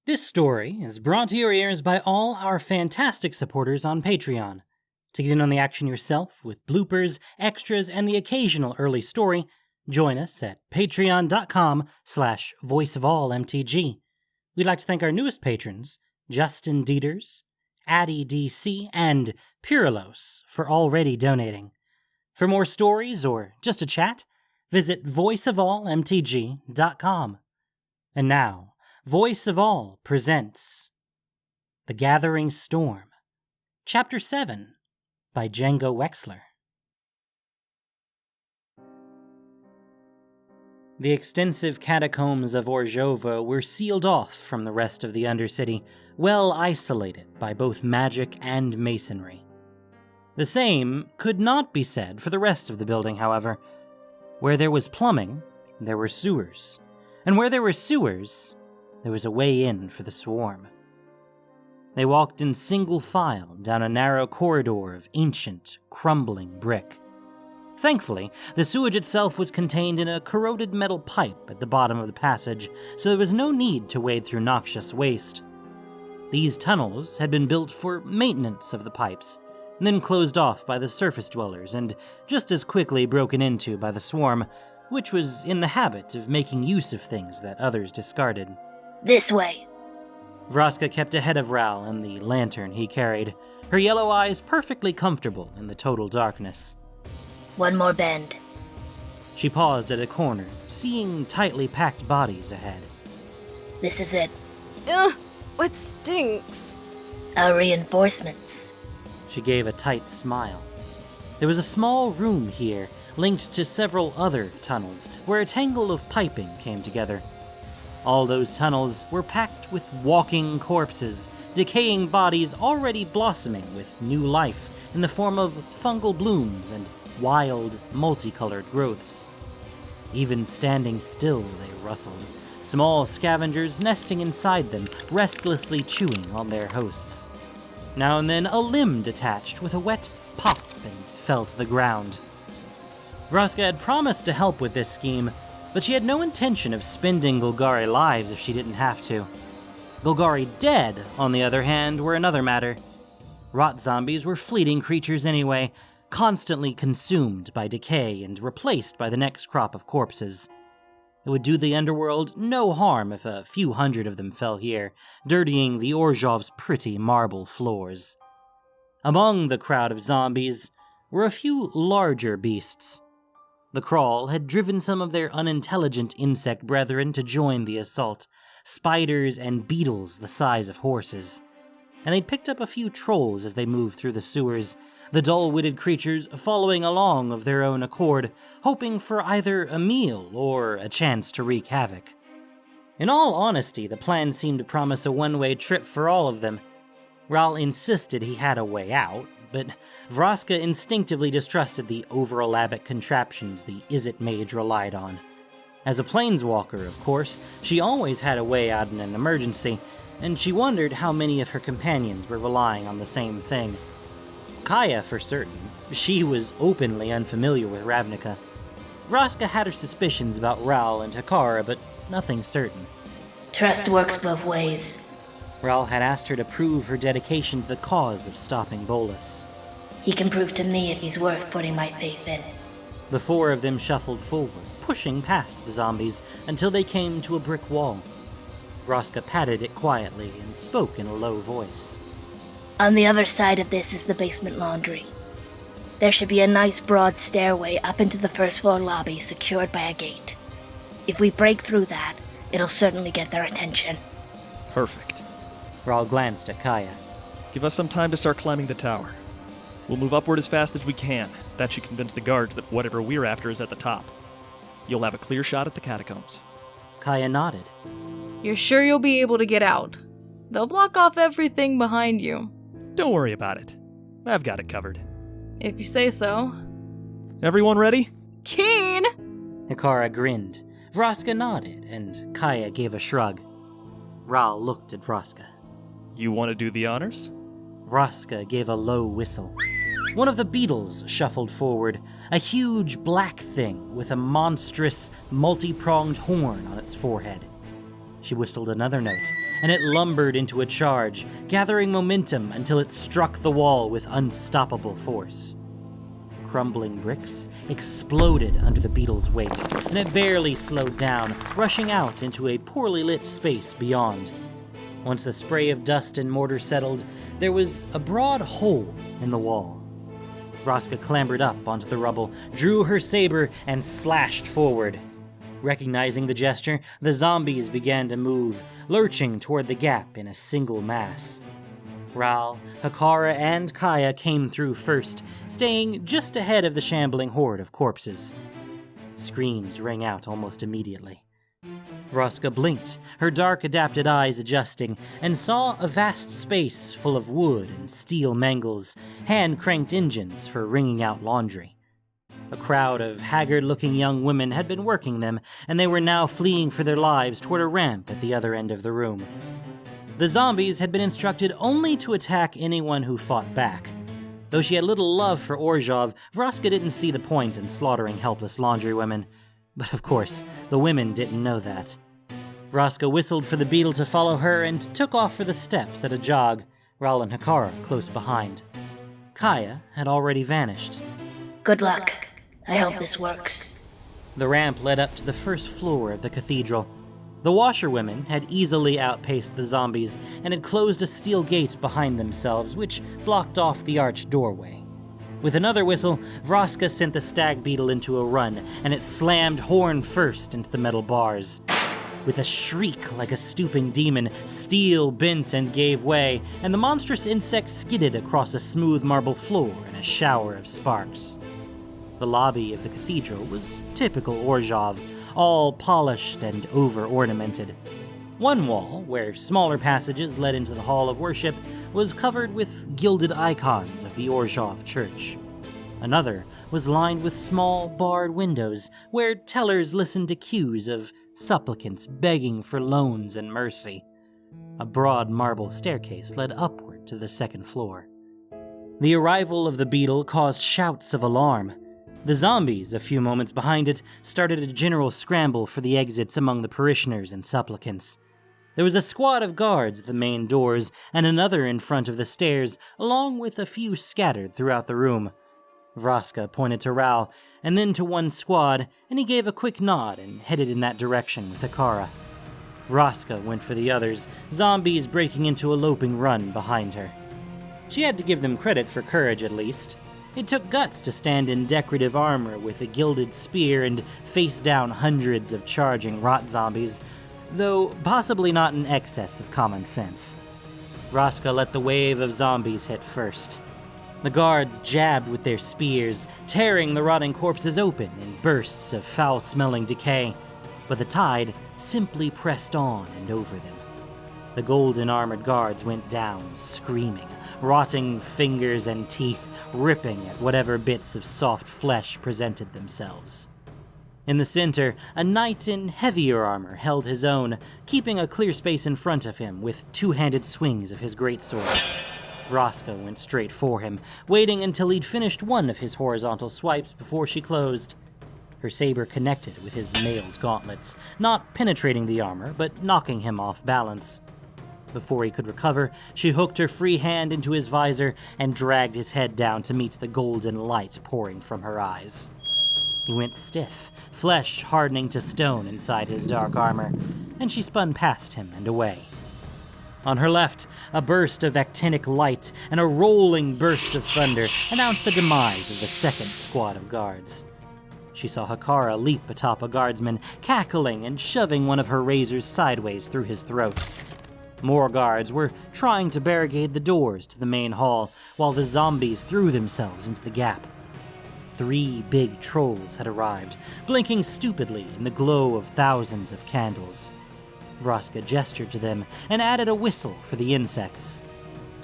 This story is brought to your ears by all our fantastic supporters on Patreon. To get in on the action yourself with bloopers, extras, and the occasional early story, join us at patreon.com/voiceofallmtg. We'd like to thank our newest patrons, Justin Dieters, Addy DC, and Pyrolos, for already donating. For more stories or just a chat, visit voiceofallmtg.com. And now, Voice of All presents The Gathering Storm, Chapter 7, by Django Wexler. The extensive catacombs of Orzhova were sealed off from the rest of the Undercity, well isolated by both magic and masonry. The same could not be said for the rest of the building, however. Where there was plumbing, there were sewers. And where there were sewers, there was a way in for the swarm. They walked in single file down a narrow corridor of ancient, crumbling brick. Thankfully, the sewage itself was contained in a corroded metal pipe at the bottom of the passage, so there was no need to wade through noxious waste. These tunnels had been built for maintenance of the pipes, then closed off by the surface dwellers and just as quickly broken into by the swarm, which was in the habit of making use of things that others discarded. This way. Vraska kept ahead of Ral and the lantern he carried, her yellow eyes perfectly comfortable in the total darkness. One more bend. She paused at a corner, seeing tightly packed bodies ahead. This is it. Ugh, what stinks? Our reinforcements. She gave a tight smile. There was a small room here, linked to several other tunnels, where a tangle of piping came together. All those tunnels were packed with walking corpses, decaying bodies already blossoming with new life in the form of fungal blooms and wild, multicolored growths. Even standing still, they rustled, small scavengers nesting inside them, restlessly chewing on their hosts. Now and then, a limb detached with a wet pop and fell to the ground. Vraska had promised to help with this scheme, but she had no intention of spending Golgari lives if she didn't have to. Golgari dead, on the other hand, were another matter. Rot zombies were fleeting creatures anyway, constantly consumed by decay and replaced by the next crop of corpses. It would do the underworld no harm if a few hundred of them fell here, dirtying the Orzhov's pretty marble floors. Among the crowd of zombies were a few larger beasts. The crawl had driven some of their unintelligent insect brethren to join the assault, spiders and beetles the size of horses. And they picked up a few trolls as they moved through the sewers, the dull-witted creatures following along of their own accord, hoping for either a meal or a chance to wreak havoc. In all honesty, the plan seemed to promise a one-way trip for all of them. Ral insisted he had a way out, but Vraska instinctively distrusted the over-elaborate contraptions the Izzet mage relied on. As a planeswalker, of course, she always had a way out in an emergency, and she wondered how many of her companions were relying on the same thing. Kaya, for certain. She was openly unfamiliar with Ravnica. Vraska had her suspicions about Ral and Hakara, but nothing certain. Trust works both ways. Ral had asked her to prove her dedication to the cause of stopping Bolus. He can prove to me if he's worth putting my faith in. The four of them shuffled forward, pushing past the zombies until they came to a brick wall. Vraska patted it quietly and spoke in a low voice. On the other side of this is the basement laundry. There should be a nice broad stairway up into the first floor lobby secured by a gate. If we break through that, it'll certainly get their attention. Perfect. Ral glanced at Kaya. Give us some time to start climbing the tower. We'll move upward as fast as we can. That should convince the guards that whatever we're after is at the top. You'll have a clear shot at the catacombs. Kaya nodded. You're sure you'll be able to get out? They'll block off everything behind you. Don't worry about it. I've got it covered. If you say so. Everyone ready? Keen! Hakara grinned. Vraska nodded, and Kaya gave a shrug. Ral looked at Vraska. You want to do the honors? Vraska gave a low whistle. One of the beetles shuffled forward, a huge black thing with a monstrous, multi-pronged horn on its forehead. She whistled another note, and it lumbered into a charge, gathering momentum until it struck the wall with unstoppable force. Crumbling bricks exploded under the beetle's weight, and it barely slowed down, rushing out into a poorly lit space beyond. Once the spray of dust and mortar settled, there was a broad hole in the wall. Vraska clambered up onto the rubble, drew her saber, and slashed forward. Recognizing the gesture, the zombies began to move, lurching toward the gap in a single mass. Ral, Hikara, and Kaya came through first, staying just ahead of the shambling horde of corpses. Screams rang out almost immediately. Vraska blinked, her dark adapted eyes adjusting, and saw a vast space full of wood and steel mangles, hand-cranked engines for wringing out laundry. A crowd of haggard-looking young women had been working them, and they were now fleeing for their lives toward a ramp at the other end of the room. The zombies had been instructed only to attack anyone who fought back. Though she had little love for Orzhov, Vraska didn't see the point in slaughtering helpless laundrywomen. But of course, the women didn't know that. Vraska whistled for the beetle to follow her and took off for the steps at a jog, Ral and Hikara close behind. Kaya had already vanished. Good luck. I hope this works. The ramp led up to the first floor of the cathedral. The washerwomen had easily outpaced the zombies and had closed a steel gate behind themselves, which blocked off the arched doorway. With another whistle, Vraska sent the stag beetle into a run, and it slammed horn first into the metal bars. With a shriek like a stooping demon, steel bent and gave way, and the monstrous insect skidded across a smooth marble floor in a shower of sparks. The lobby of the cathedral was typical Orzhov, all polished and over-ornamented. One wall, where smaller passages led into the hall of worship, was covered with gilded icons of the Orzhov church. Another was lined with small, barred windows, where tellers listened to cues of supplicants begging for loans and mercy. A broad marble staircase led upward to the second floor. The arrival of the beetle caused shouts of alarm. The zombies, a few moments behind it, started a general scramble for the exits among the parishioners and supplicants. There was a squad of guards at the main doors, and another in front of the stairs, along with a few scattered throughout the room. Vraska pointed to Ral, and then to one squad, and he gave a quick nod and headed in that direction with Hikara. Vraska went for the others, zombies breaking into a loping run behind her. She had to give them credit for courage, at least. It took guts to stand in decorative armor with a gilded spear and face down hundreds of charging rot zombies, though possibly not in excess of common sense. Vraska let the wave of zombies hit first. The guards jabbed with their spears, tearing the rotting corpses open in bursts of foul-smelling decay, but the tide simply pressed on and over them. The golden-armored guards went down, screaming, rotting fingers and teeth ripping at whatever bits of soft flesh presented themselves. In the center, a knight in heavier armor held his own, keeping a clear space in front of him with two-handed swings of his greatsword. Vraska went straight for him, waiting until he'd finished one of his horizontal swipes before she closed. Her saber connected with his mailed gauntlets, not penetrating the armor, but knocking him off balance. Before he could recover, she hooked her free hand into his visor and dragged his head down to meet the golden light pouring from her eyes. He went stiff, flesh hardening to stone inside his dark armor, and she spun past him and away. On her left, a burst of actinic light and a rolling burst of thunder announced the demise of the second squad of guards. She saw Hikara leap atop a guardsman, cackling and shoving one of her razors sideways through his throat. More guards were trying to barricade the doors to the main hall, while the zombies threw themselves into the gap. 3 big trolls had arrived, blinking stupidly in the glow of thousands of candles. Vraska gestured to them and added a whistle for the insects.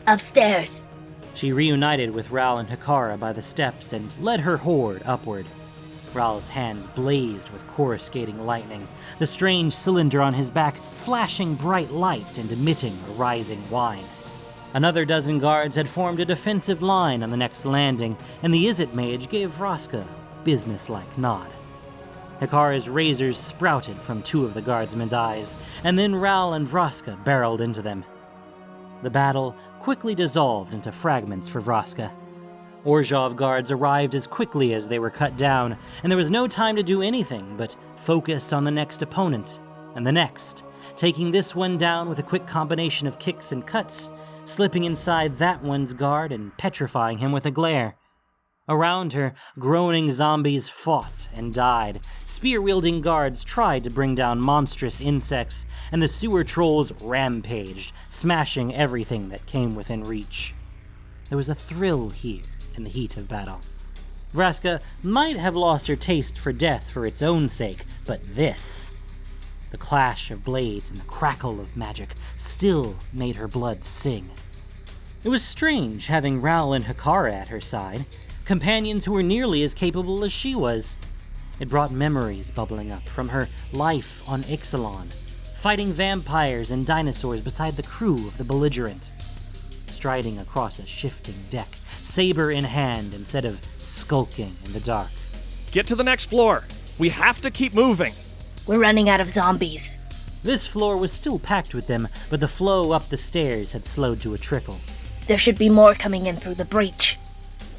Upstairs. She reunited with Ral and Hikara by the steps and led her horde upward. Ral's hands blazed with coruscating lightning, the strange cylinder on his back flashing bright light and emitting a rising whine. Another dozen guards had formed a defensive line on the next landing, and the Izzet mage gave Vraska a businesslike nod. Hikara's razors sprouted from two of the guardsmen's eyes, and then Ral and Vraska barreled into them. The battle quickly dissolved into fragments for Vraska. Orzhov guards arrived as quickly as they were cut down, and there was no time to do anything but focus on the next opponent, and the next, taking this one down with a quick combination of kicks and cuts, slipping inside that one's guard and petrifying him with a glare. Around her, groaning zombies fought and died. Spear-wielding guards tried to bring down monstrous insects, and the sewer trolls rampaged, smashing everything that came within reach. There was a thrill here in the heat of battle. Vraska might have lost her taste for death for its own sake, but this, the clash of blades and the crackle of magic, still made her blood sing. It was strange having Ral and Hikara at her side, companions who were nearly as capable as she was. It brought memories bubbling up from her life on Ixalan, fighting vampires and dinosaurs beside the crew of the belligerent, striding across a shifting deck, saber in hand instead of skulking in the dark. Get to the next floor! We have to keep moving! We're running out of zombies. This floor was still packed with them, but the flow up the stairs had slowed to a trickle. There should be more coming in through the breach.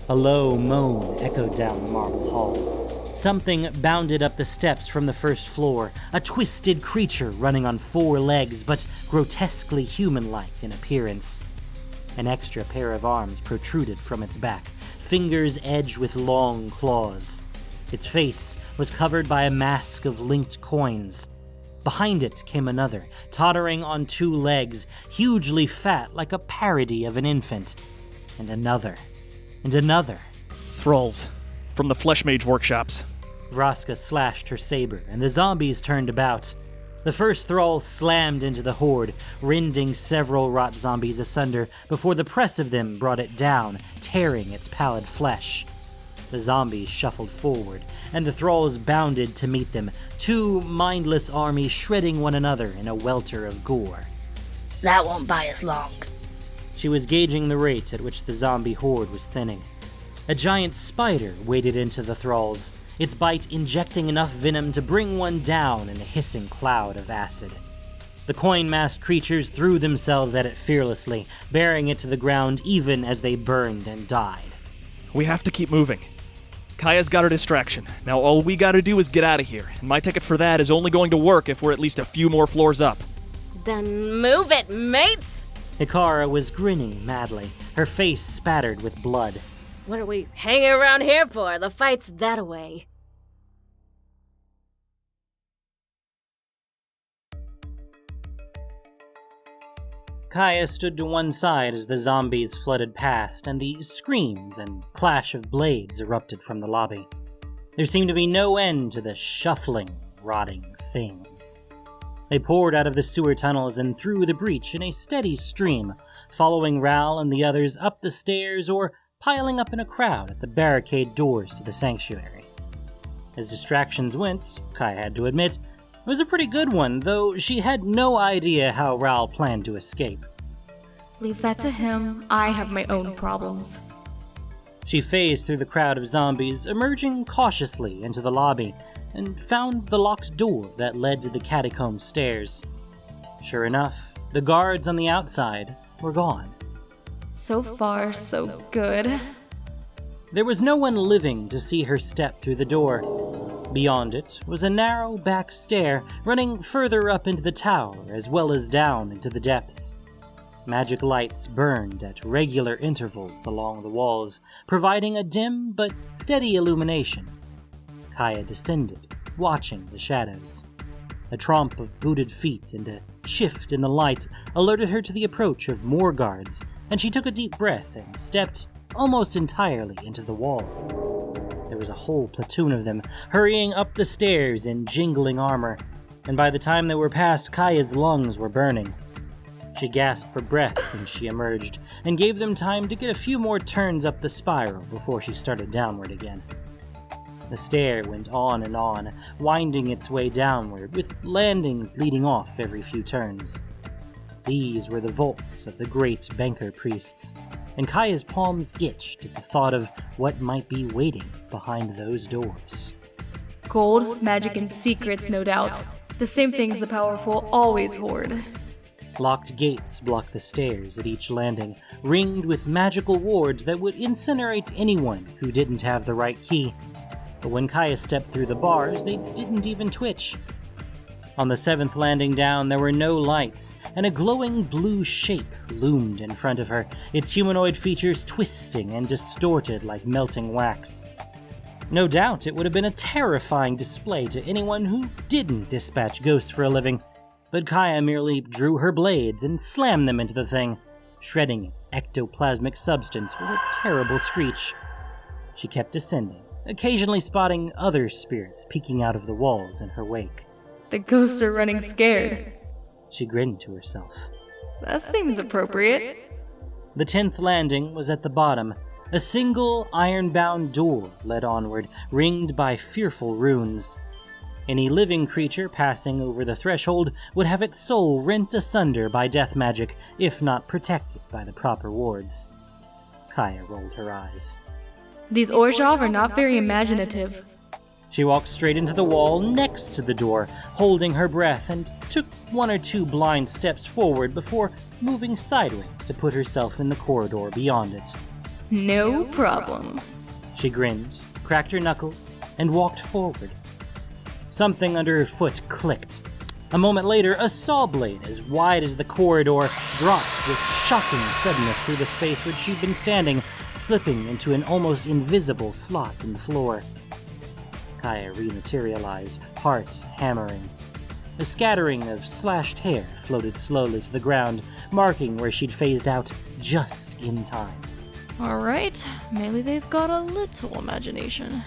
A low moan echoed down the marble hall. Something bounded up the steps from the first floor, a twisted creature running on 4 legs, but grotesquely human-like in appearance. An extra pair of arms protruded from its back, fingers edged with long claws. Its face was covered by a mask of linked coins. Behind it came another, tottering on 2 legs, hugely fat like a parody of an infant. And another. And another. Thralls. From the Flesh Mage workshops. Vraska slashed her saber, and the zombies turned about. The first thrall slammed into the horde, rending several rot zombies asunder before the press of them brought it down, tearing its pallid flesh. The zombies shuffled forward, and the thralls bounded to meet them, 2 mindless armies shredding one another in a welter of gore. That won't buy us long. She was gauging the rate at which the zombie horde was thinning. A giant spider waded into the thralls, its bite injecting enough venom to bring one down in a hissing cloud of acid. The coin-masked creatures threw themselves at it fearlessly, bearing it to the ground even as they burned and died. We have to keep moving. Kaya's got her distraction. Now all we gotta do is get out of here, and my ticket for that is only going to work if we're at least a few more floors up. Then move it, mates! Hikara was grinning madly, her face spattered with blood. What are we hanging around here for? The fight's that away. Kaya stood to one side as the zombies flooded past, and the screams and clash of blades erupted from the lobby. There seemed to be no end to the shuffling, rotting things. They poured out of the sewer tunnels and through the breach in a steady stream, following Ral and the others up the stairs or piling up in a crowd at the barricade doors to the sanctuary. As distractions went, Kaya had to admit, it was a pretty good one, though she had no idea how Ral planned to escape. Leave that to him. I have my own problems. She phased through the crowd of zombies, emerging cautiously into the lobby, and found the locked door that led to the catacomb stairs. Sure enough, the guards on the outside were gone. So far, so good. There was no one living to see her step through the door. Beyond it was a narrow back stair running further up into the tower as well as down into the depths. Magic lights burned at regular intervals along the walls, providing a dim but steady illumination. Kaya descended, watching the shadows. A tramp of booted feet and a shift in the light alerted her to the approach of more guards, and she took a deep breath and stepped almost entirely into the wall. There was a whole platoon of them, hurrying up the stairs in jingling armor, and by the time they were past, Kaya's lungs were burning. She gasped for breath when she emerged, and gave them time to get a few more turns up the spiral before she started downward again. The stair went on and on, winding its way downward, with landings leading off every few turns. These were the vaults of the great banker priests, and Kaya's palms itched at the thought of what might be waiting behind those doors. Gold, magic, and secrets, no doubt. The same things the powerful always hoard. Locked gates blocked the stairs at each landing, ringed with magical wards that would incinerate anyone who didn't have the right key. But when Kaya stepped through the bars, they didn't even twitch. On the 7th landing down, there were no lights, and a glowing blue shape loomed in front of her, its humanoid features twisting and distorted like melting wax. No doubt it would have been a terrifying display to anyone who didn't dispatch ghosts for a living, but Kaya merely drew her blades and slammed them into the thing, shredding its ectoplasmic substance with a terrible screech. She kept descending, occasionally spotting other spirits peeking out of the walls in her wake. The ghosts are running scared. She grinned to herself. That seems appropriate. The 10th landing was at the bottom. A single iron-bound door led onward, ringed by fearful runes. Any living creature passing over the threshold would have its soul rent asunder by death magic, if not protected by the proper wards. Kaya rolled her eyes. These Orzhov are not very imaginative. She walked straight into the wall next to the door, holding her breath, and took 1 or 2 blind steps forward before moving sideways to put herself in the corridor beyond it. No problem. She grinned, cracked her knuckles, and walked forward. Something under her foot clicked. A moment later, a saw blade as wide as the corridor dropped with shocking suddenness through the space where she'd been standing, slipping into an almost invisible slot in the floor. Kaya rematerialized, heart hammering. A scattering of slashed hair floated slowly to the ground, marking where she'd phased out just in time. Alright, maybe they've got a little imagination.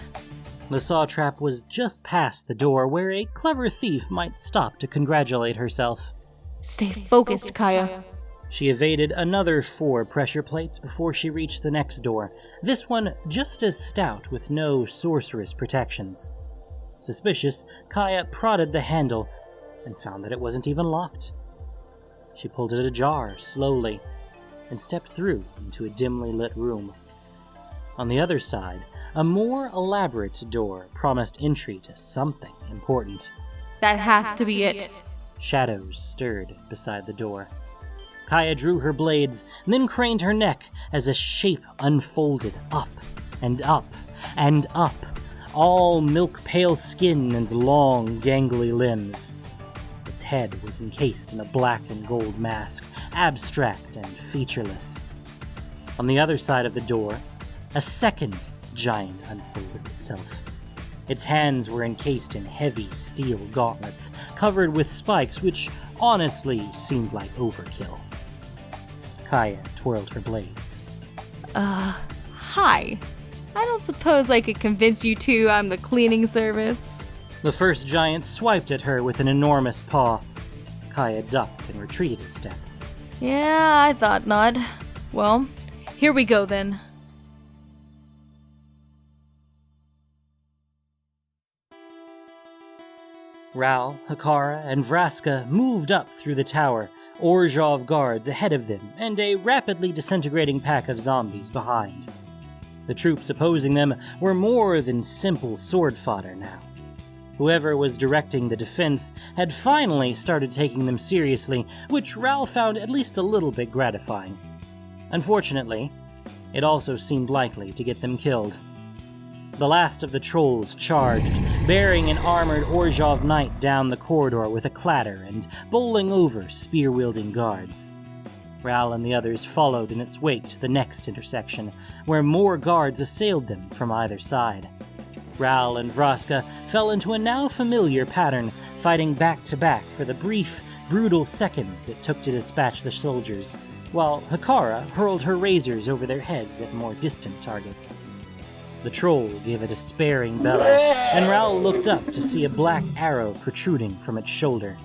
The saw trap was just past the door where a clever thief might stop to congratulate herself. Stay focused, Kaya. She evaded another 4 pressure plates before she reached the next door, this one just as stout with no sorceress protections. Suspicious, Kaya prodded the handle and found that it wasn't even locked. She pulled it ajar slowly and stepped through into a dimly lit room. On the other side, a more elaborate door promised entry to something important. That has to be it. Shadows stirred beside the door. Kaya drew her blades, then craned her neck as a shape unfolded up and up and up, all milk-pale skin and long, gangly limbs. Its head was encased in a black and gold mask, abstract and featureless. On the other side of the door, a second giant unfolded itself. Its hands were encased in heavy steel gauntlets, covered with spikes which honestly seemed like overkill. Kaya twirled her blades. Hi. I don't suppose I could convince you two I'm the cleaning service. The first giant swiped at her with an enormous paw. Kaya ducked and retreated a step. Yeah, I thought not. Well, here we go then. Ral, Hakara, and Vraska moved up through the tower, Orzhov guards ahead of them, and a rapidly disintegrating pack of zombies behind. The troops opposing them were more than simple sword fodder now. Whoever was directing the defense had finally started taking them seriously, which Ral found at least a little bit gratifying. Unfortunately, it also seemed likely to get them killed. The last of the trolls charged, bearing an armored Orzhov knight down the corridor with a clatter and bowling over spear-wielding guards. Ral and the others followed in its wake to the next intersection, where more guards assailed them from either side. Ral and Vraska fell into a now familiar pattern, fighting back-to-back for the brief, brutal seconds it took to dispatch the soldiers, while Hakara hurled her razors over their heads at more distant targets. The troll gave a despairing bellow, and Ral looked up to see a black arrow protruding from its shoulder.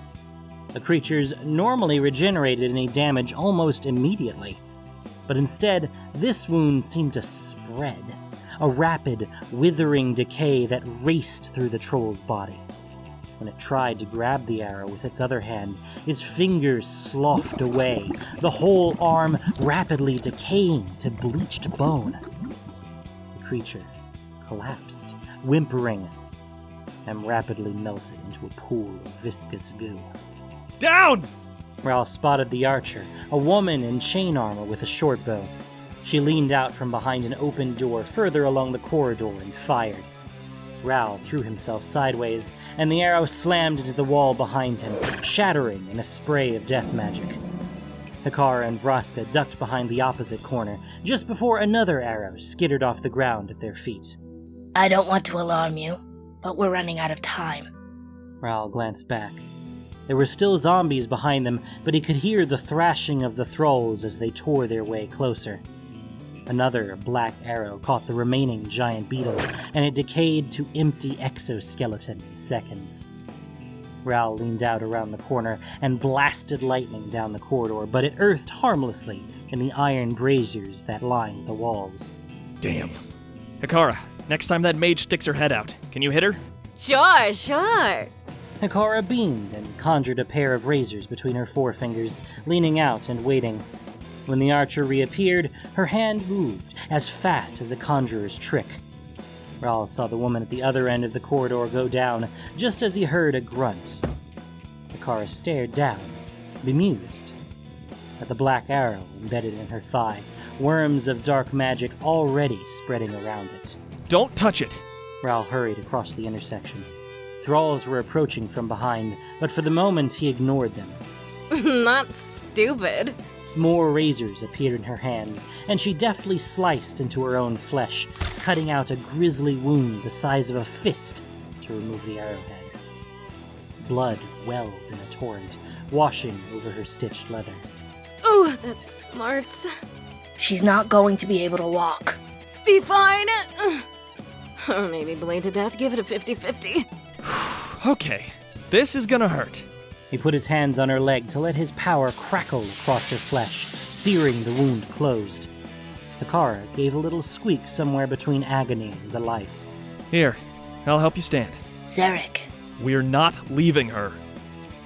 The creatures normally regenerated any damage almost immediately, but instead, this wound seemed to spread, a rapid, withering decay that raced through the troll's body. When it tried to grab the arrow with its other hand, its fingers sloughed away, the whole arm rapidly decaying to bleached bone. The creature collapsed, whimpering. and rapidly melted into a pool of viscous goo. Down! Ral spotted the archer, a woman in chain armor with a short bow. She leaned out from behind an open door further along the corridor and fired. Ral threw himself sideways, and the arrow slammed into the wall behind him, shattering in a spray of death magic. Ral and Vraska ducked behind the opposite corner, just before another arrow skittered off the ground at their feet. I don't want to alarm you, but we're running out of time. Ral glanced back. There were still zombies behind them, but he could hear the thrashing of the thralls as they tore their way closer. Another black arrow caught the remaining giant beetle, and it decayed to empty exoskeleton in seconds. Ral leaned out around the corner and blasted lightning down the corridor, but it earthed harmlessly in the iron braziers that lined the walls. Damn. Hikara, next time that mage sticks her head out, can you hit her? Sure. Hikara beamed and conjured a pair of razors between her forefingers, leaning out and waiting. When the archer reappeared, her hand moved as fast as a conjurer's trick. Ral saw the woman at the other end of the corridor go down, just as he heard a grunt. Hikara stared down, bemused, at the black arrow embedded in her thigh, worms of dark magic already spreading around it. Don't touch it! Ral hurried across the intersection. Thralls were approaching from behind, but for the moment he ignored them. Not stupid. More razors appeared in her hands, and she deftly sliced into her own flesh, cutting out a grisly wound the size of a fist to remove the arrowhead. Blood welled in a torrent, washing over her stitched leather. Ooh, that smarts. She's not going to be able to walk. Be fine. Or maybe bleed to death, give it a 50-50. Okay, this is gonna hurt. He put his hands on her leg to let his power crackle across her flesh, searing the wound closed. Hikara gave a little squeak somewhere between agony and delight. Here, I'll help you stand. Zarek. We're not leaving her.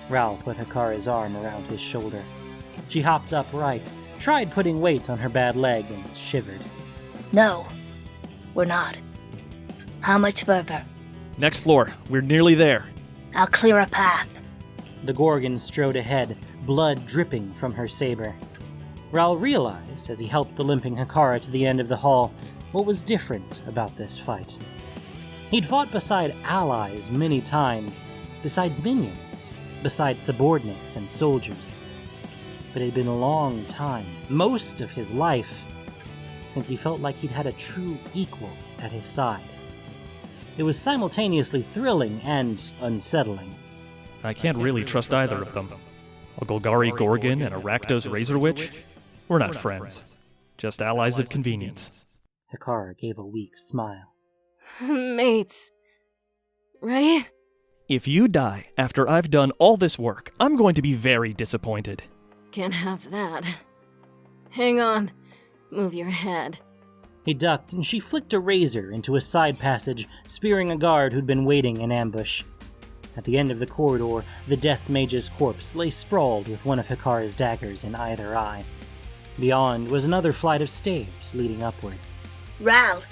Ral put Hikara's arm around his shoulder. She hopped upright, tried putting weight on her bad leg, and shivered. No, we're not. How much further? Next floor, we're nearly there. I'll clear a path. The Gorgon strode ahead, blood dripping from her saber. Ral realized, as he helped the limping Hikara to the end of the hall, what was different about this fight. He'd fought beside allies many times, beside minions, beside subordinates and soldiers. But it had been a long time, most of his life, since he felt like he'd had a true equal at his side. It was simultaneously thrilling and unsettling. I can't really trust either of them. A Golgari Gorgon and a Rakdos Razor Witch? We're not friends. Just allies of convenience. Hikara gave a weak smile. Mates. Right? If you die after I've done all this work, I'm going to be very disappointed. Can't have that. Hang on. Move your head. He ducked, and she flicked a razor into a side passage, spearing a guard who'd been waiting in ambush. At the end of the corridor, the Death Mage's corpse lay sprawled with one of Hikara's daggers in either eye. Beyond was another flight of stairs leading upward. Ral.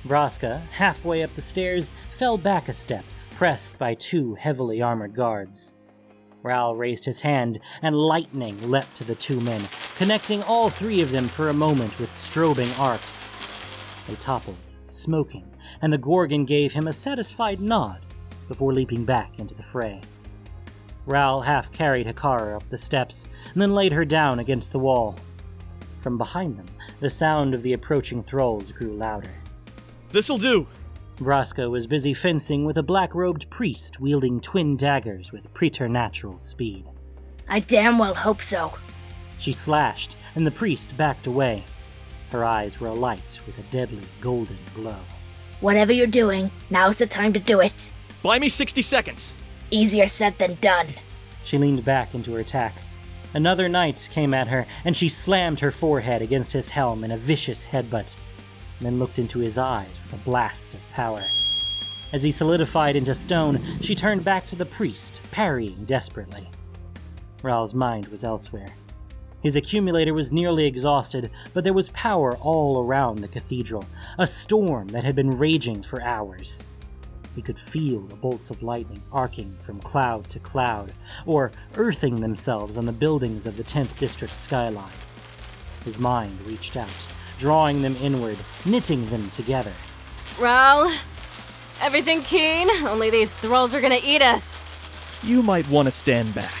Vraska, halfway up the stairs, fell back a step, pressed by two heavily armored guards. Ral raised his hand, and lightning leapt to the two men, connecting all three of them for a moment with strobing arcs. They toppled, smoking, and the Gorgon gave him a satisfied nod before leaping back into the fray. Ral half-carried Hikara up the steps, and then laid her down against the wall. From behind them, the sound of the approaching thralls grew louder. This'll do! Vraska was busy fencing with a black-robed priest wielding twin daggers with preternatural speed. I damn well hope so. She slashed, and the priest backed away. Her eyes were alight with a deadly golden glow. Whatever you're doing, now's the time to do it. Buy me 60 seconds! Easier said than done. She leaned back into her attack. Another knight came at her, and she slammed her forehead against his helm in a vicious headbutt, and then looked into his eyes with a blast of power. As he solidified into stone, she turned back to the priest, parrying desperately. Ral's mind was elsewhere. His accumulator was nearly exhausted, but there was power all around the cathedral, a storm that had been raging for hours. He could feel the bolts of lightning arcing from cloud to cloud, or earthing themselves on the buildings of the 10th District skyline. His mind reached out, drawing them inward, knitting them together. Ral, everything keen? Only these thralls are gonna eat us. You might want to stand back.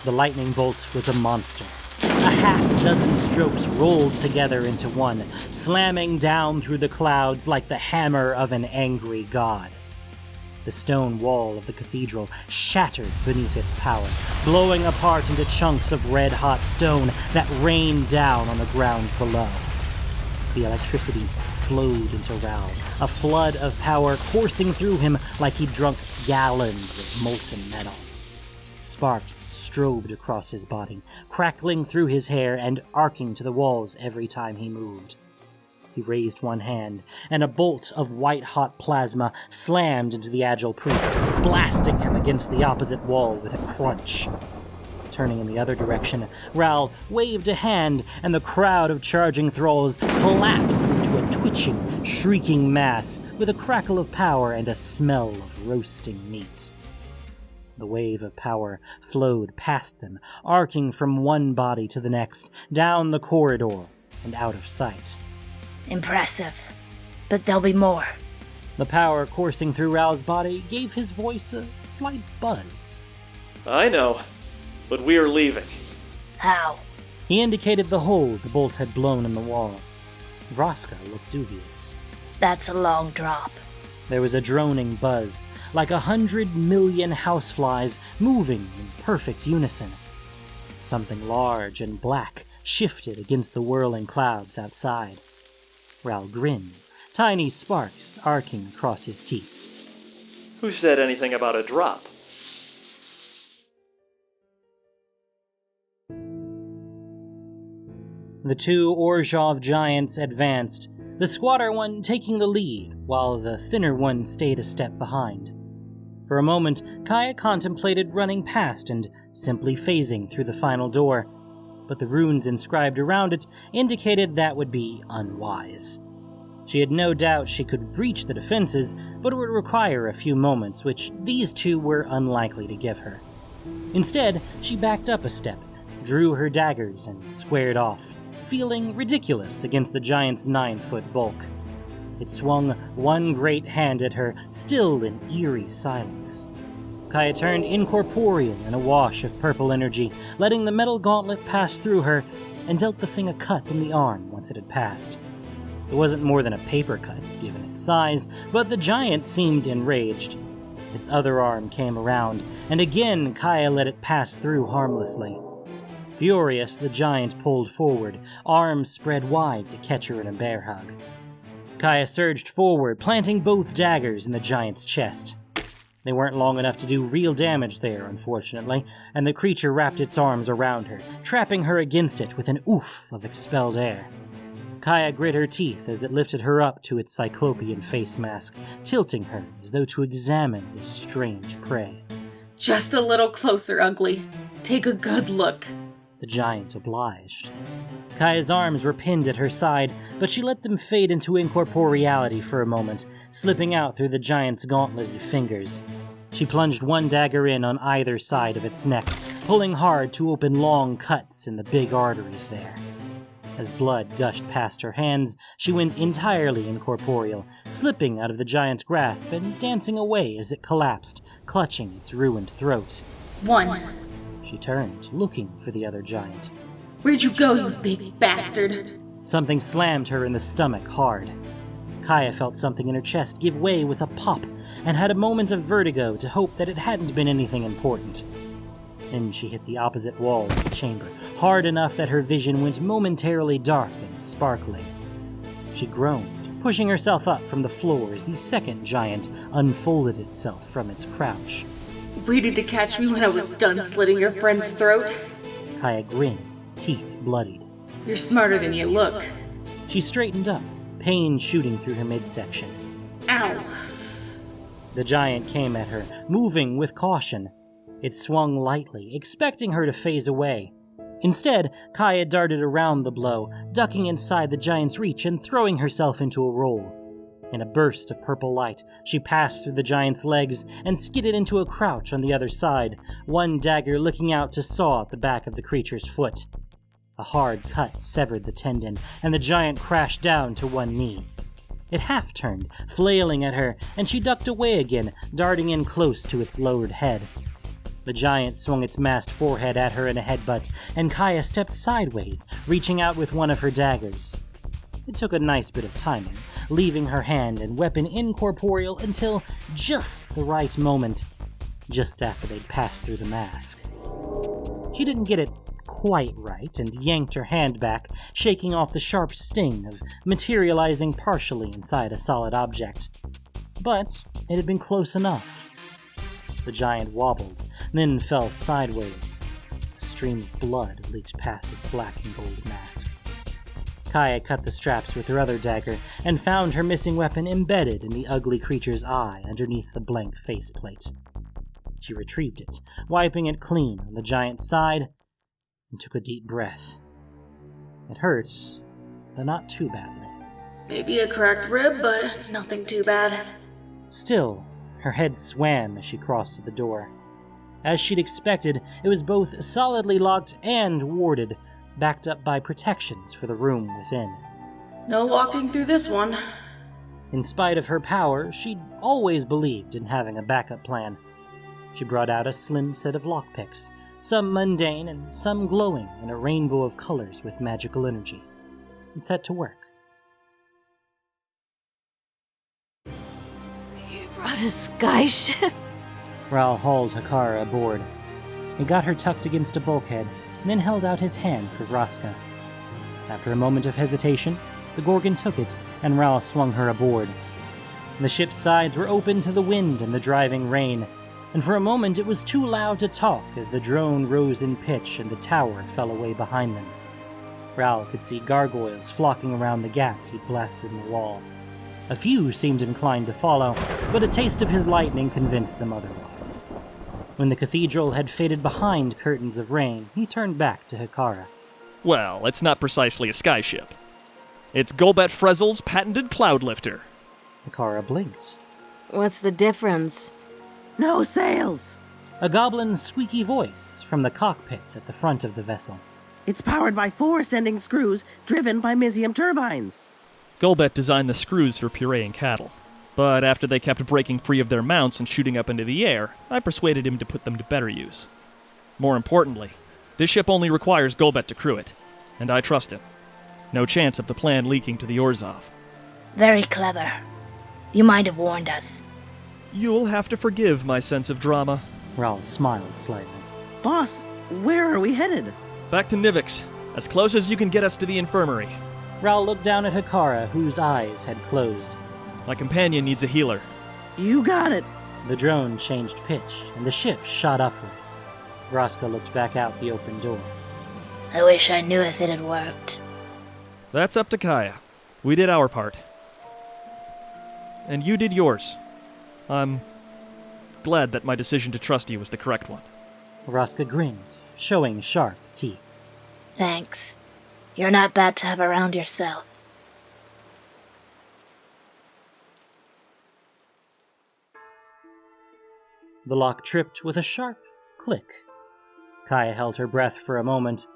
The lightning bolt was a monster. A half-dozen strokes rolled together into one, slamming down through the clouds like the hammer of an angry god. The stone wall of the cathedral shattered beneath its power, blowing apart into chunks of red-hot stone that rained down on the grounds below. The electricity flowed into Ral, a flood of power coursing through him like he'd drunk gallons of molten metal. Sparks strobed across his body, crackling through his hair and arcing to the walls every time he moved. He raised one hand, and a bolt of white-hot plasma slammed into the agile priest, blasting him against the opposite wall with a crunch. Turning in the other direction, Ral waved a hand, and the crowd of charging thralls collapsed into a twitching, shrieking mass with a crackle of power and a smell of roasting meat. The wave of power flowed past them, arcing from one body to the next, down the corridor, and out of sight. Impressive. But there'll be more. The power coursing through Ral's body gave his voice a slight buzz. I know, but we are leaving. How? He indicated the hole the bolt had blown in the wall. Vraska looked dubious. That's a long drop. There was a droning buzz, like 100 million houseflies moving in perfect unison. Something large and black shifted against the whirling clouds outside. Ral grinned, tiny sparks arcing across his teeth. Who said anything about a drop? The two Orzhov giants advanced, the squatter one taking the lead, while the thinner one stayed a step behind. For a moment, Kaya contemplated running past and simply phasing through the final door, but the runes inscribed around it indicated that would be unwise. She had no doubt she could breach the defenses, but it would require a few moments, which these two were unlikely to give her. Instead, she backed up a step, drew her daggers, and squared off, feeling ridiculous against the giant's 9-foot bulk. It swung one great hand at her, still in eerie silence. Kaya turned incorporeal in a wash of purple energy, letting the metal gauntlet pass through her, and dealt the thing a cut in the arm once it had passed. It wasn't more than a paper cut, given its size, but the giant seemed enraged. Its other arm came around, and again Kaya let it pass through harmlessly. Furious, the giant pulled forward, arms spread wide to catch her in a bear hug. Kaya surged forward, planting both daggers in the giant's chest. They weren't long enough to do real damage there, unfortunately, and the creature wrapped its arms around her, trapping her against it with an oof of expelled air. Kaya grit her teeth as it lifted her up to its cyclopean face mask, tilting her as though to examine this strange prey. Just a little closer, Ugly. Take a good look. The giant obliged. Kaya's arms were pinned at her side, but she let them fade into incorporeality for a moment, slipping out through the giant's gauntleted fingers. She plunged one dagger in on either side of its neck, pulling hard to open long cuts in the big arteries there. As blood gushed past her hands, she went entirely incorporeal, slipping out of the giant's grasp and dancing away as it collapsed, clutching its ruined throat. One. She turned, looking for the other giant. Where'd you go, you big bastard? Something slammed her in the stomach hard. Kaya felt something in her chest give way with a pop, and had a moment of vertigo to hope that it hadn't been anything important. Then she hit the opposite wall of the chamber, hard enough that her vision went momentarily dark and sparkling. She groaned, pushing herself up from the floor as the second giant unfolded itself from its crouch. Waited to catch me when I was done slitting your friend's throat? Kaya grinned, teeth bloodied. You're smarter than you look. She straightened up, pain shooting through her midsection. Ow. The giant came at her, moving with caution. It swung lightly, expecting her to phase away. Instead, Kaya darted around the blow, ducking inside the giant's reach and throwing herself into a roll. In a burst of purple light, she passed through the giant's legs and skidded into a crouch on the other side, one dagger looking out to saw at the back of the creature's foot. A hard cut severed the tendon, and the giant crashed down to one knee. It half-turned, flailing at her, and she ducked away again, darting in close to its lowered head. The giant swung its masked forehead at her in a headbutt, and Kaya stepped sideways, reaching out with one of her daggers. It took a nice bit of timing, leaving her hand and weapon incorporeal until just the right moment, just after they'd passed through the mask. She didn't get it quite right and yanked her hand back, shaking off the sharp sting of materializing partially inside a solid object. But it had been close enough. The giant wobbled, then fell sideways. A stream of blood leaked past its black and gold mask. Kaya cut the straps with her other dagger and found her missing weapon embedded in the ugly creature's eye underneath the blank faceplate. She retrieved it, wiping it clean on the giant's side, and took a deep breath. It hurt, but not too badly. Maybe a cracked rib, but nothing too bad. Still, her head swam as she crossed to the door. As she'd expected, it was both solidly locked and warded, backed up by protections for the room within. No walking through this one. In spite of her power, she'd always believed in having a backup plan. She brought out a slim set of lockpicks, some mundane and some glowing in a rainbow of colors with magical energy, and set to work. You brought a skyship? Ral hauled Hekara aboard. He got her tucked against a bulkhead, and then held out his hand for Vraska. After a moment of hesitation, the Gorgon took it, and Ral swung her aboard. The ship's sides were open to the wind and the driving rain, and for a moment it was too loud to talk as the drone rose in pitch and the tower fell away behind them. Ral could see gargoyles flocking around the gap he'd blasted in the wall. A few seemed inclined to follow, but a taste of his lightning convinced them otherwise. When the cathedral had faded behind curtains of rain, he turned back to Hekara. Well, it's not precisely a skyship. It's Golbet Frezel's patented cloud lifter. Hekara blinked. What's the difference? No sails! A goblin's squeaky voice from the cockpit at the front of the vessel. It's powered by 4 ascending screws driven by Mysium turbines. Golbet designed the screws for pureeing cattle, but after they kept breaking free of their mounts and shooting up into the air, I persuaded him to put them to better use. More importantly, this ship only requires Golbet to crew it, and I trust him. No chance of the plan leaking to the Orzhov. Very clever. You might have warned us. You'll have to forgive my sense of drama. Ral smiled slightly. Boss, where are we headed? Back to Nivix, as close as you can get us to the infirmary. Ral looked down at Hekara, whose eyes had closed. My companion needs a healer. You got it. The drone changed pitch, and the ship shot upward. Vraska looked back out the open door. I wish I knew if it had worked. That's up to Kaya. We did our part. And you did yours. I'm glad that my decision to trust you was the correct one. Vraska grinned, showing sharp teeth. Thanks. You're not bad to have around yourself. The lock tripped with a sharp click. Kaya held her breath for a moment,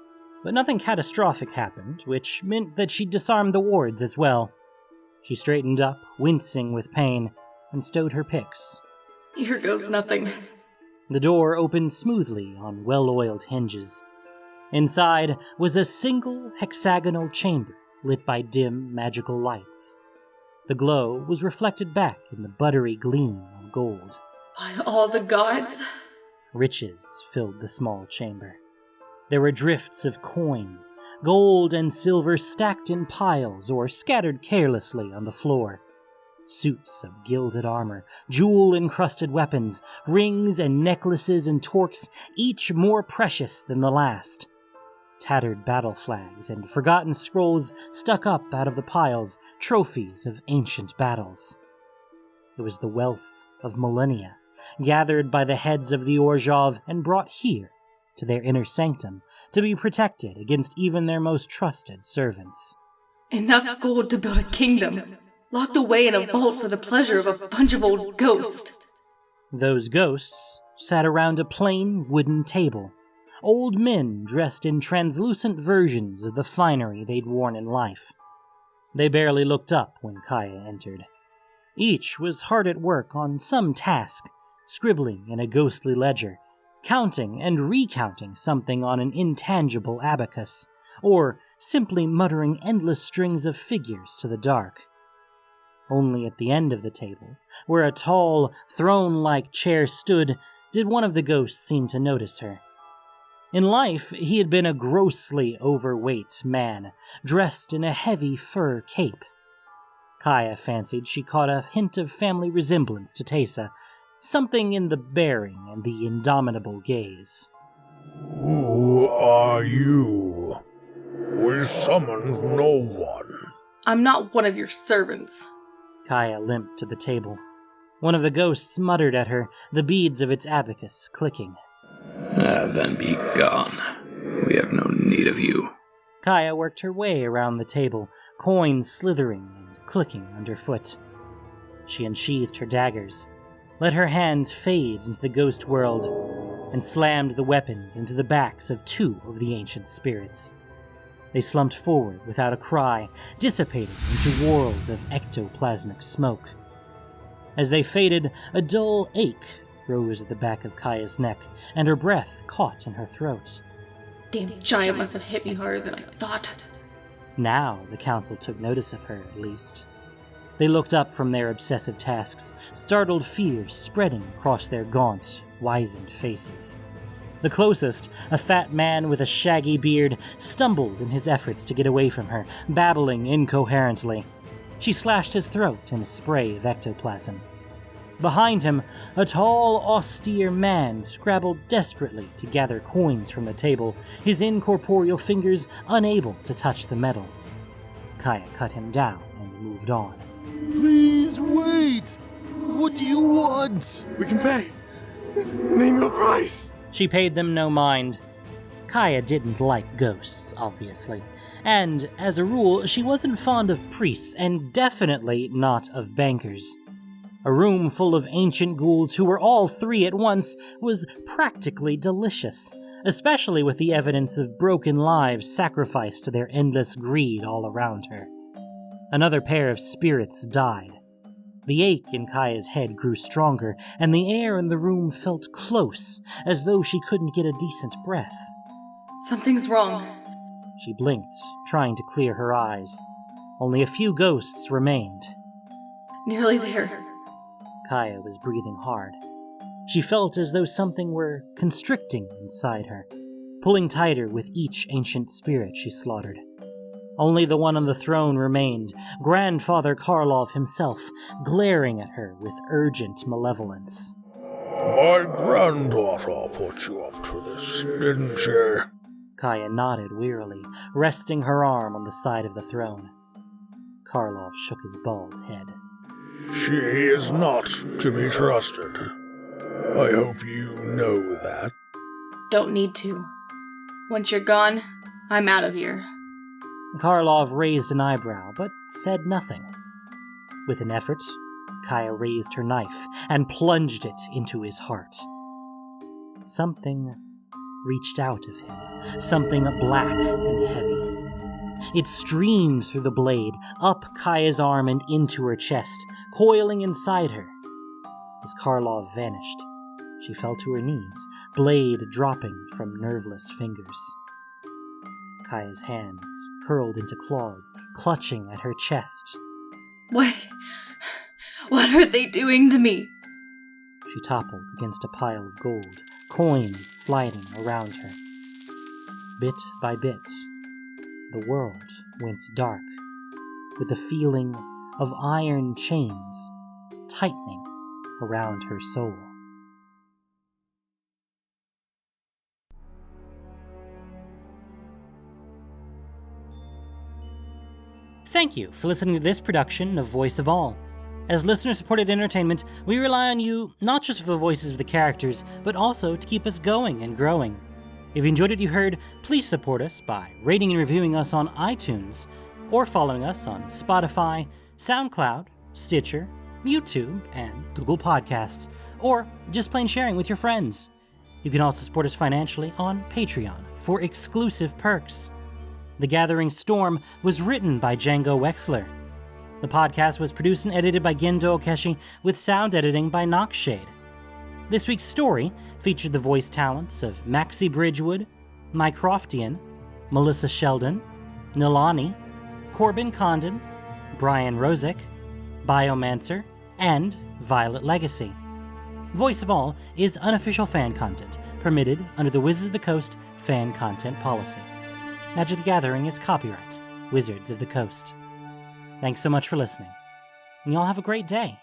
but nothing catastrophic happened, which meant that she'd disarmed the wards as well. She straightened up, wincing with pain, and stowed her picks. Here goes nothing. The door opened smoothly on well-oiled hinges. Inside was a single hexagonal chamber lit by dim magical lights. The glow was reflected back in the buttery gleam of gold. By all the gods. Riches filled the small chamber. There were drifts of coins, gold and silver stacked in piles or scattered carelessly on the floor. Suits of gilded armor, jewel-encrusted weapons, rings and necklaces and torques, each more precious than the last. Tattered battle flags and forgotten scrolls stuck up out of the piles, trophies of ancient battles. It was the wealth of millennia, gathered by the heads of the Orzhov and brought here to their inner sanctum to be protected against even their most trusted servants. Enough gold to build a kingdom. Locked away in a vault for the pleasure of a bunch of old ghosts. Those ghosts sat around a plain wooden table. Old men dressed in translucent versions of the finery they'd worn in life. They barely looked up when Kaya entered. Each was hard at work on some task, scribbling in a ghostly ledger, counting and recounting something on an intangible abacus, or simply muttering endless strings of figures to the dark. Only at the end of the table, where a tall, throne-like chair stood, did one of the ghosts seem to notice her. In life, he had been a grossly overweight man, dressed in a heavy fur cape. Kaya fancied she caught a hint of family resemblance to Teysa, something in the bearing and the indomitable gaze. Who are you? We summoned no one. I'm not one of your servants. Kaya limped to the table. One of the ghosts muttered at her, the beads of its abacus clicking. Then be gone. We have no need of you. Kaya worked her way around the table, coins slithering and clicking underfoot. She unsheathed her daggers, let her hands fade into the ghost world, and slammed the weapons into the backs of two of the ancient spirits. They slumped forward without a cry, dissipating into whorls of ectoplasmic smoke. As they faded, a dull ache rose at the back of Kaya's neck, and her breath caught in her throat. Damn giant must have hit me harder than I thought. Now the council took notice of her, at least. They looked up from their obsessive tasks, startled fear spreading across their gaunt, wizened faces. The closest, a fat man with a shaggy beard, stumbled in his efforts to get away from her, babbling incoherently. She slashed his throat in a spray of ectoplasm. Behind him, a tall, austere man scrabbled desperately to gather coins from the table, his incorporeal fingers unable to touch the metal. Kaya cut him down and moved on. Please wait! What do you want? We can pay. Name your price. She paid them no mind. Kaya didn't like ghosts, obviously, and, as a rule, she wasn't fond of priests and definitely not of bankers. A room full of ancient ghouls who were all three at once was practically delicious, especially with the evidence of broken lives sacrificed to their endless greed all around her. Another pair of spirits died. The ache in Kaya's head grew stronger, and the air in the room felt close, as though she couldn't get a decent breath. Something's wrong. She blinked, trying to clear her eyes. Only a few ghosts remained. Nearly there. Kaya was breathing hard. She felt as though something were constricting inside her, pulling tighter with each ancient spirit she slaughtered. Only the one on the throne remained, Grandfather Karlov himself, glaring at her with urgent malevolence. My granddaughter put you up to this, didn't she? Kaya nodded wearily, resting her arm on the side of the throne. Karlov shook his bald head. She is not to be trusted. I hope you know that. Don't need to. Once you're gone, I'm out of here. Karlov raised an eyebrow, but said nothing. With an effort, Kaya raised her knife and plunged it into his heart. Something reached out of him, something black and heavy. It streamed through the blade, up Kaya's arm and into her chest, coiling inside her. As Karlov vanished, she fell to her knees, blade dropping from nerveless fingers. Kaya's hands curled into claws, clutching at her chest. What are they doing to me? She toppled against a pile of gold, coins sliding around her. Bit by bit, the world went dark, with the feeling of iron chains tightening around her soul. Thank you for listening to this production of Voice of All. As listener-supported entertainment, we rely on you not just for the voices of the characters, but also to keep us going and growing. If you enjoyed what you heard, please support us by rating and reviewing us on iTunes, or following us on Spotify, SoundCloud, Stitcher, YouTube, and Google Podcasts, or just plain sharing with your friends. You can also support us financially on Patreon for exclusive perks. The Gathering Storm was written by Django Wexler. The podcast was produced and edited by Gendo Okeshi, with sound editing by Noxshade. This week's story featured the voice talents of Maxie Bridgewood, Mycroftian, Melissa Sheldon, Nilani, Corbin Condon, Brian Rozek, Biomancer, and Violet Legacy. Voice of all is unofficial fan content, permitted under the Wizards of the Coast fan content policy. Magic the Gathering is copyright Wizards of the Coast. Thanks so much for listening, and y'all have a great day.